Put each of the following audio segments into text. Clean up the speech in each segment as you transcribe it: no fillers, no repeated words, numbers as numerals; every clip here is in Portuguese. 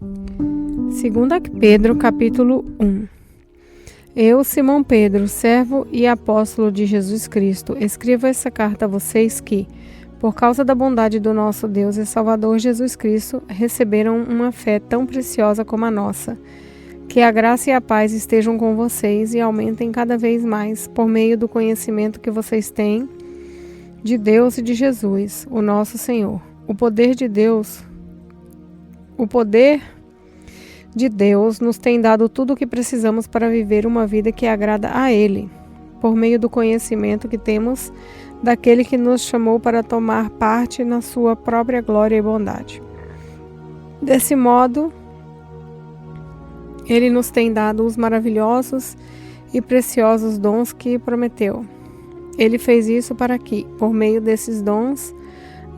2 Pedro, capítulo 1. Eu, Simão Pedro, servo e apóstolo de Jesus Cristo, escrevo essa carta a vocês que, por causa da bondade do nosso Deus e Salvador Jesus Cristo, receberam uma fé tão preciosa como a nossa. Que a graça e a paz estejam com vocês e aumentem cada vez mais por meio do conhecimento que vocês têm de Deus e de Jesus, o nosso Senhor. O poder de Deus nos tem dado tudo o que precisamos para viver uma vida que agrada a Ele, por meio do conhecimento que temos daquele que nos chamou para tomar parte na sua própria glória e bondade. Desse modo, Ele nos tem dado os maravilhosos e preciosos dons que prometeu. Ele fez isso para que, por meio desses dons,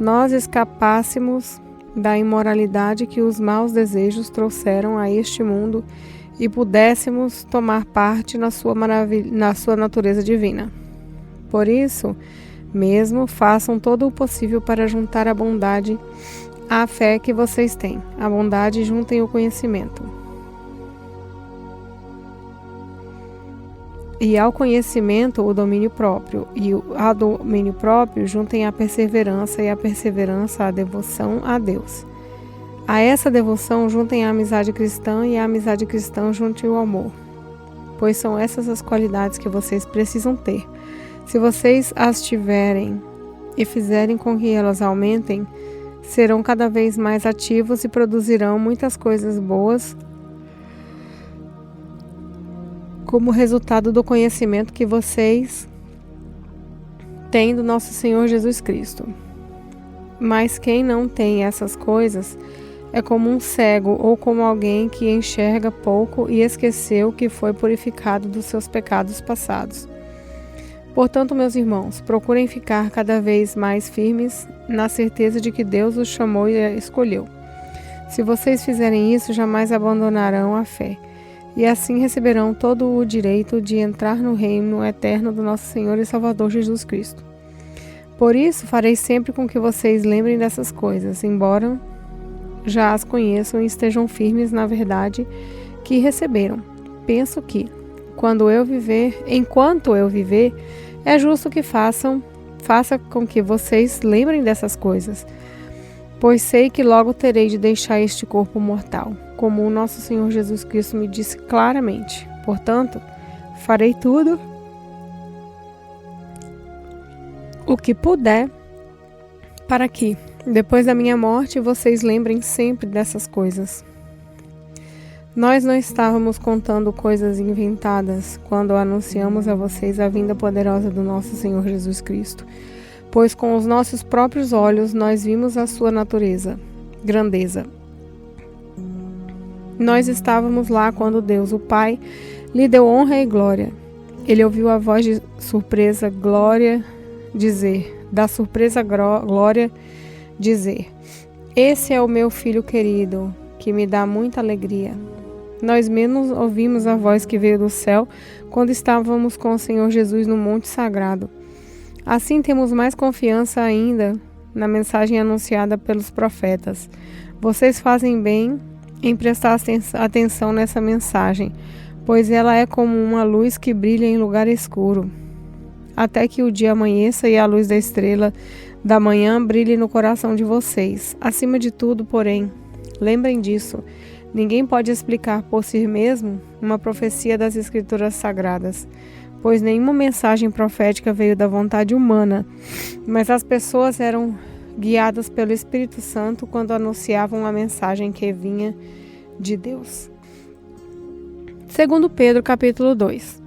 nós escapássemos da imoralidade que os maus desejos trouxeram a este mundo e pudéssemos tomar parte na sua natureza divina. Por isso mesmo, façam todo o possível para juntar a bondade à fé que vocês têm. A bondade juntem o conhecimento. E ao conhecimento, o domínio próprio. E ao domínio próprio, juntem a perseverança, e a perseverança, a devoção a Deus. A essa devoção, juntem a amizade cristã, e a amizade cristã, juntem o amor. Pois são essas as qualidades que vocês precisam ter. Se vocês as tiverem e fizerem com que elas aumentem, serão cada vez mais ativos e produzirão muitas coisas boas como resultado do conhecimento que vocês têm do nosso Senhor Jesus Cristo. Mas quem não tem essas coisas é como um cego ou como alguém que enxerga pouco e esqueceu que foi purificado dos seus pecados passados. Portanto, meus irmãos, procurem ficar cada vez mais firmes na certeza de que Deus os chamou e escolheu. Se vocês fizerem isso, jamais abandonarão a fé. E assim receberão todo o direito de entrar no reino eterno do nosso Senhor e Salvador Jesus Cristo. Por isso, farei sempre com que vocês lembrem dessas coisas, embora já as conheçam e estejam firmes na verdade que receberam. Penso que, enquanto eu viver, é justo que faça com que vocês lembrem dessas coisas, pois sei que logo terei de deixar este corpo mortal, como o nosso Senhor Jesus Cristo me disse claramente. Portanto, farei tudo o que puder para que, depois da minha morte, vocês lembrem sempre dessas coisas. Nós não estávamos contando coisas inventadas quando anunciamos a vocês a vinda poderosa do nosso Senhor Jesus Cristo, pois com os nossos próprios olhos nós vimos a sua grandeza. Nós estávamos lá quando Deus, o Pai, lhe deu honra e glória. Ele ouviu a voz de surpresa glória dizer, esse é o meu filho querido, que me dá muita alegria. Nós mesmos ouvimos a voz que veio do céu quando estávamos com o Senhor Jesus no Monte Sagrado. Assim temos mais confiança ainda na mensagem anunciada pelos profetas. Vocês fazem bem em prestar atenção nessa mensagem, pois ela é como uma luz que brilha em lugar escuro, até que o dia amanheça e a luz da estrela da manhã brilhe no coração de vocês. Acima de tudo, porém, lembrem disso. Ninguém pode explicar por si mesmo uma profecia das Escrituras Sagradas, pois nenhuma mensagem profética veio da vontade humana, mas as pessoas eram guiadas pelo Espírito Santo quando anunciavam a mensagem que vinha de Deus. 2 Pedro, capítulo 2.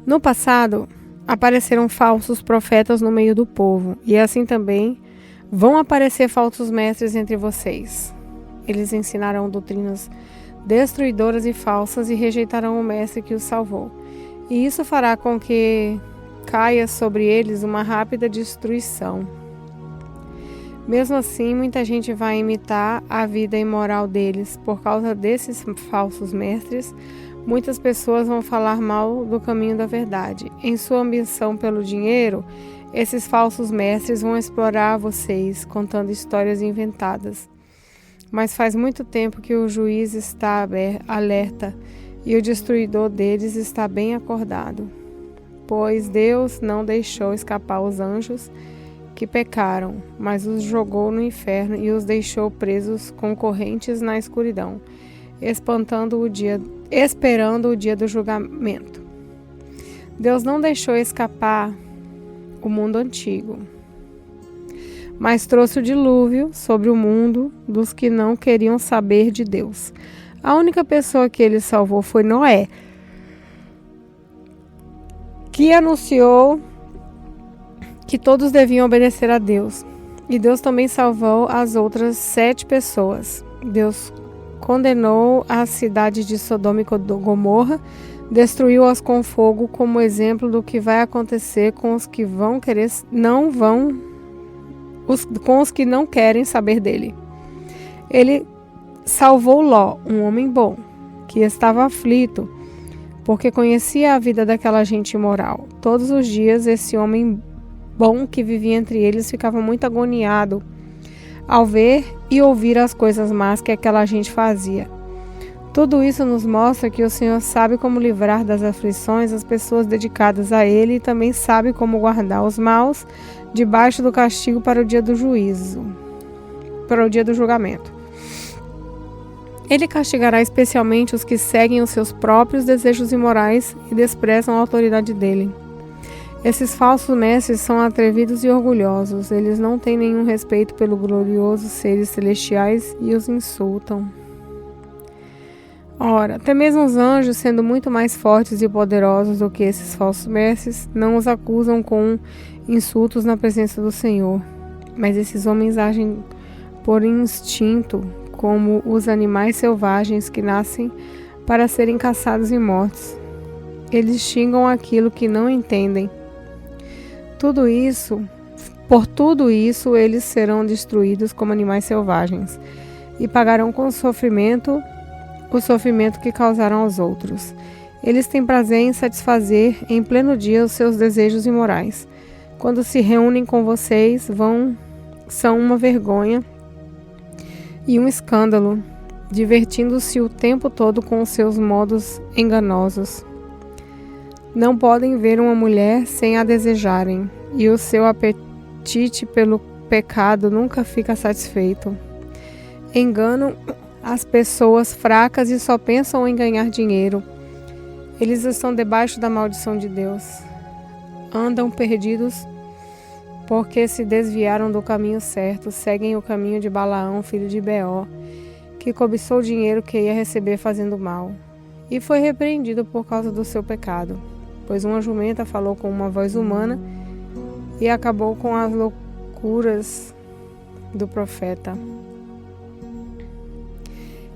No passado, apareceram falsos profetas no meio do povo, e assim também vão aparecer falsos mestres entre vocês. Eles ensinarão doutrinas destruidoras e falsas e rejeitarão o mestre que os salvou. E isso fará com que caia sobre eles uma rápida destruição. Mesmo assim, muita gente vai imitar a vida imoral deles. Por causa desses falsos mestres, muitas pessoas vão falar mal do caminho da verdade. Em sua ambição pelo dinheiro, esses falsos mestres vão explorar vocês, contando histórias inventadas. Mas faz muito tempo que o juiz está alerta e o destruidor deles está bem acordado. Pois Deus não deixou escapar os anjos que pecaram, mas os jogou no inferno e os deixou presos com correntes na escuridão, esperando o dia do julgamento. Deus não deixou escapar o mundo antigo, mas trouxe o dilúvio sobre o mundo dos que não queriam saber de Deus. A única pessoa que ele salvou foi Noé, que anunciou que todos deviam obedecer a Deus. E Deus também salvou as outras 7 pessoas. Deus condenou a cidade de Sodoma e Gomorra, destruiu-as com fogo como exemplo do que vai acontecer com os que não querem saber dele. Ele salvou Ló, um homem bom, que estava aflito, porque conhecia a vida daquela gente imoral. Todos os dias esse homem bom que vivia entre eles ficava muito agoniado ao ver e ouvir as coisas más que aquela gente fazia. Tudo isso nos mostra que o Senhor sabe como livrar das aflições as pessoas dedicadas a Ele e também sabe como guardar os maus debaixo do castigo para o dia do juízo, para o dia do julgamento. Ele castigará especialmente os que seguem os seus próprios desejos imorais e desprezam a autoridade dele. Esses falsos mestres são atrevidos e orgulhosos. Eles não têm nenhum respeito pelos gloriosos seres celestiais e os insultam. Ora, até mesmo os anjos, sendo muito mais fortes e poderosos do que esses falsos mestres, não os acusam com insultos na presença do Senhor. Mas esses homens agem por instinto, como os animais selvagens que nascem para serem caçados e mortos. Eles xingam aquilo que não entendem. Por tudo isso, eles serão destruídos como animais selvagens e pagarão com o sofrimento que causaram aos outros. Eles têm prazer em satisfazer em pleno dia os seus desejos imorais. Quando se reúnem com vocês, são uma vergonha e um escândalo, divertindo-se o tempo todo com os seus modos enganosos. Não podem ver uma mulher sem a desejarem, e o seu apetite pelo pecado nunca fica satisfeito. Enganam as pessoas fracas e só pensam em ganhar dinheiro. Eles estão debaixo da maldição de Deus. Andam perdidos porque se desviaram do caminho certo, seguem o caminho de Balaão, filho de Beor, que cobiçou o dinheiro que ia receber fazendo mal, e foi repreendido por causa do seu pecado. Pois uma jumenta falou com uma voz humana e acabou com as loucuras do profeta.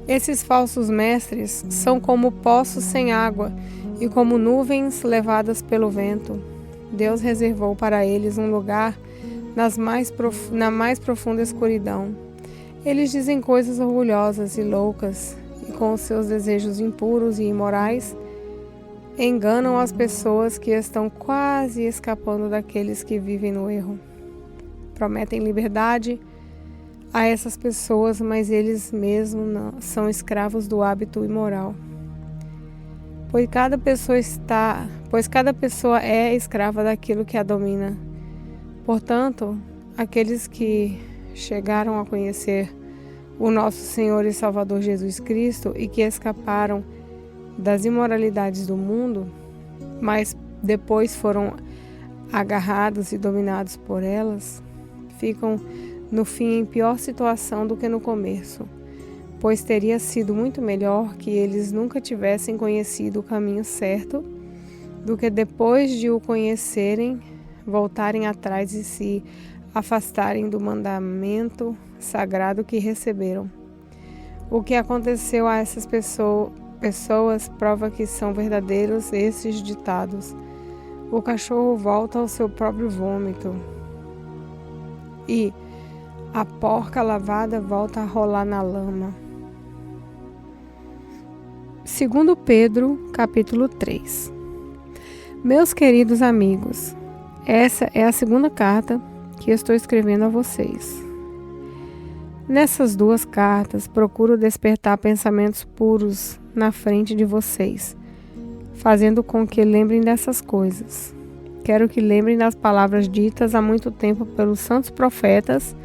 Esses falsos mestres são como poços sem água e como nuvens levadas pelo vento. Deus reservou para eles um lugar na mais profunda escuridão. Eles dizem coisas orgulhosas e loucas e com os seus desejos impuros e imorais enganam as pessoas que estão quase escapando daqueles que vivem no erro. Prometem liberdade a essas pessoas, mas eles mesmos são escravos do hábito imoral. Pois cada pessoa é escrava daquilo que a domina. Portanto, aqueles que chegaram a conhecer o nosso Senhor e Salvador Jesus Cristo e que escaparam das imoralidades do mundo, mas depois foram agarrados e dominados por elas, ficam no fim em pior situação do que no começo, pois teria sido muito melhor que eles nunca tivessem conhecido o caminho certo do que depois de o conhecerem, voltarem atrás e se afastarem do mandamento sagrado que receberam. O que aconteceu a essas pessoas prova que são verdadeiros esses ditados. O cachorro volta ao seu próprio vômito e a porca lavada volta a rolar na lama. 2 Pedro, capítulo 3. Meus queridos amigos, essa é a segunda carta que estou escrevendo a vocês. Nessas 2 cartas, procuro despertar pensamentos puros na frente de vocês, fazendo com que lembrem dessas coisas. Quero que lembrem das palavras ditas há muito tempo pelos santos profetas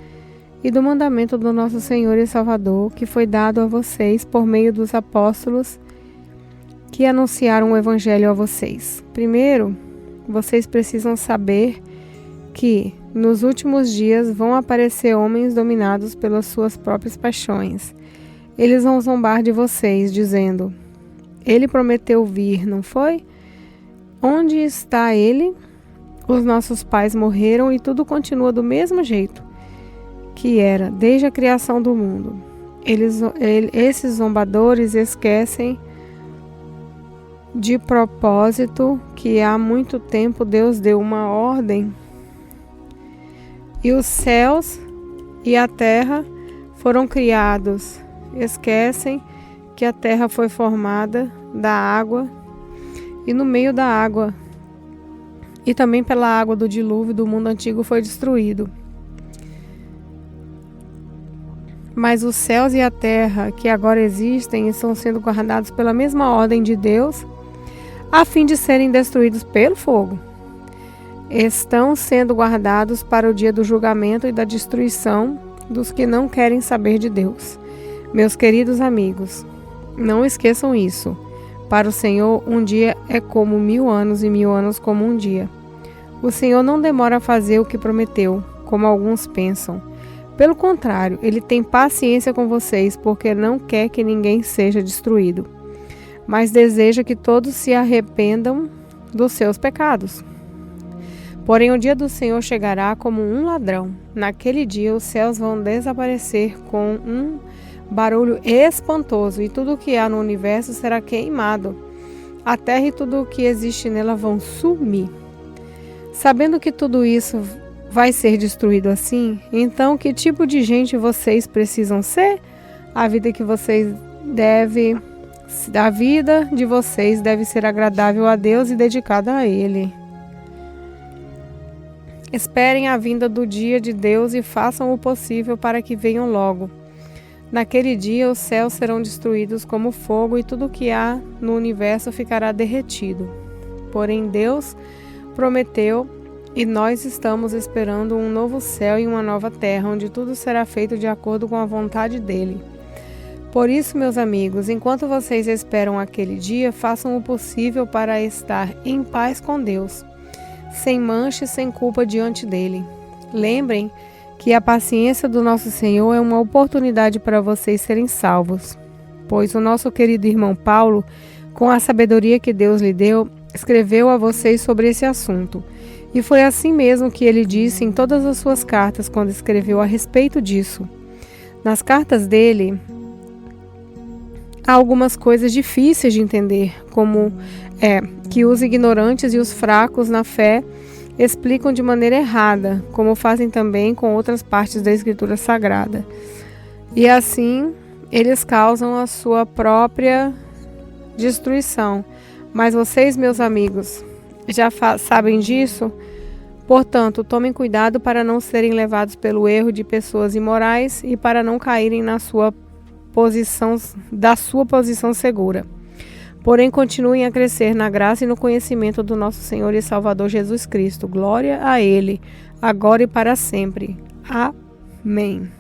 e do mandamento do nosso Senhor e Salvador, que foi dado a vocês por meio dos apóstolos que anunciaram o Evangelho a vocês. Primeiro, vocês precisam saber que nos últimos dias vão aparecer homens dominados pelas suas próprias paixões. Eles vão zombar de vocês, dizendo: ele prometeu vir, não foi? Onde está ele? Os nossos pais morreram e tudo continua do mesmo jeito que era desde a criação do mundo. Esses zombadores esquecem de propósito que há muito tempo Deus deu uma ordem e os céus e a terra foram criados. Esquecem que a terra foi formada da água e no meio da água e também pela água do dilúvio do mundo antigo foi destruído. Mas os céus e a terra que agora existem estão sendo guardados pela mesma ordem de Deus, a fim de serem destruídos pelo fogo. Estão sendo guardados para o dia do julgamento e da destruição dos que não querem saber de Deus. Meus queridos amigos, não esqueçam isso. Para o Senhor, um dia é como 1000 anos e 1000 anos como um dia. O Senhor não demora a fazer o que prometeu, como alguns pensam. Pelo contrário, Ele tem paciência com vocês, porque não quer que ninguém seja destruído, mas deseja que todos se arrependam dos seus pecados. Porém, o dia do Senhor chegará como um ladrão. Naquele dia, os céus vão desaparecer com um barulho espantoso e tudo o que há no universo será queimado. A terra e tudo o que existe nela vão sumir. Sabendo que tudo isso vai ser destruído assim, então que tipo de gente vocês precisam ser? A vida de vocês deve ser agradável a Deus e dedicada a Ele. Esperem a vinda do dia de Deus e façam o possível para que venham logo. Naquele dia os céus serão destruídos como fogo e tudo o que há no universo ficará derretido. Porém Deus prometeu e nós estamos esperando um novo céu e uma nova terra, onde tudo será feito de acordo com a vontade dele. Por isso, meus amigos, enquanto vocês esperam aquele dia, façam o possível para estar em paz com Deus, sem mancha e sem culpa diante dele. Lembrem que a paciência do nosso Senhor é uma oportunidade para vocês serem salvos, pois o nosso querido irmão Paulo, com a sabedoria que Deus lhe deu, escreveu a vocês sobre esse assunto. E foi assim mesmo que ele disse em todas as suas cartas quando escreveu a respeito disso. Nas cartas dele, há algumas coisas difíceis de entender, como que os ignorantes e os fracos na fé explicam de maneira errada, como fazem também com outras partes da Escritura Sagrada. E assim, eles causam a sua própria destruição. Mas vocês, meus amigos, já sabem disso? Portanto, tomem cuidado para não serem levados pelo erro de pessoas imorais e para não caírem da sua posição segura. Porém, continuem a crescer na graça e no conhecimento do nosso Senhor e Salvador Jesus Cristo. Glória a Ele, agora e para sempre. Amém.